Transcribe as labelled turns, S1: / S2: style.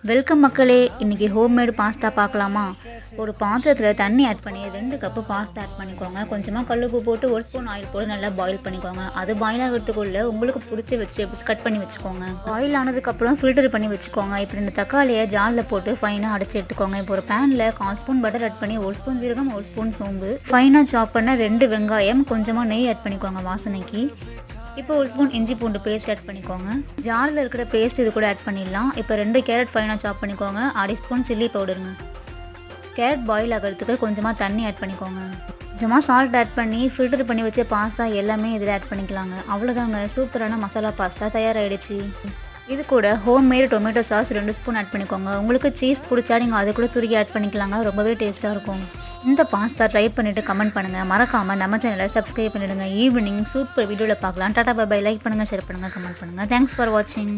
S1: Welcome மக்களே, இன்றைக்கி homemade pasta பார்க்கலாமா? ஒரு பாத்திரத்தில் தண்ணி ஆட் பண்ணி 2 கப்பு பாஸ்தா ஆட் பண்ணிக்கோங்க. கொஞ்சமாக கல்லுப்பு போட்டு 1 ஸ்பூன் ஆயில் போட்டு நல்லா பாயில் பண்ணிக்கோங்க. அது பாயில் ஆகிறதுக்குள்ளே உங்களுக்கு பிடிச்ச வெஜிடபிள்ஸ் கட் பண்ணி வச்சுக்கோங்க. பாயில் ஆனதுக்கப்புறம் ஃபில்டர் பண்ணி வச்சுக்கோங்க. இப்போ இந்த தக்காளியை ஜாலில் போட்டு ஃபைனாக அடைச்சி எடுத்துக்கோங்க. இப்போ ஒரு பேனில் 1/4 ஸ்பூன் பட்டர் ஆட் பண்ணி 1 ஸ்பூன் சீரகம் 1 ஸ்பூன் சோம்பு ஃபைனாக சாப் பண்ண 2 வெங்காயம் கொஞ்சமாக நெய் ஆட் பண்ணிக்கோங்க வாசனைக்கு. இப்போ 1 ஸ்பூன் இஞ்சி பூண்டு பேஸ்ட் ஆட் பண்ணிக்கோங்க. ஜாரில் இருக்கிற பேஸ்ட் இது கூட ஆட் பண்ணிடலாம். இப்போ 2 கேரட் ஃபைனாக சாப் பண்ணிக்கோங்க. 1/2 ஸ்பூன் சில்லி பவுடருங்க. கேரட் பாயில் ஆகிறதுக்கு கொஞ்சமாக தண்ணி ஆட் பண்ணிக்கோங்க. கொஞ்சமாக சால்ட் ஆட் பண்ணி ஃபில்டர் பண்ணி வச்ச பாஸ்தா எல்லாமே இதில் ஆட் பண்ணிக்கலாங்க. அவ்வளோதாங்க, சூப்பரான மசாலா பாஸ்தா தயாராகிடுச்சு. இது கூட homemade tomato sauce 2 spoon add பண்ணிக்கோங்க. உங்களுக்கு சீஸ் பிடிச்சா நீங்கள் அதை கூட துருக்கி ஆட் பண்ணிக்கலாங்க. ரொம்பவே டேஸ்ட்டாக இருக்கும். இந்த பாஸ்தா ட்ரை பண்ணிவிட்டு கமெண்ட் பண்ணுங்கள். மறக்காமல் நம்ம சேனலை சப்ஸ்கிரைப் பண்ணிவிடுங்க. ஈவினிங் சூப்பர் வீடியோவில் பார்க்கலாம். Tata bye bye. லைக் பண்ணுங்கள், ஷேர் பண்ணுங்கள், கமெண்ட் பண்ணுங்கள். தேங்க்ஸ் ஃபார் வாட்சிங்.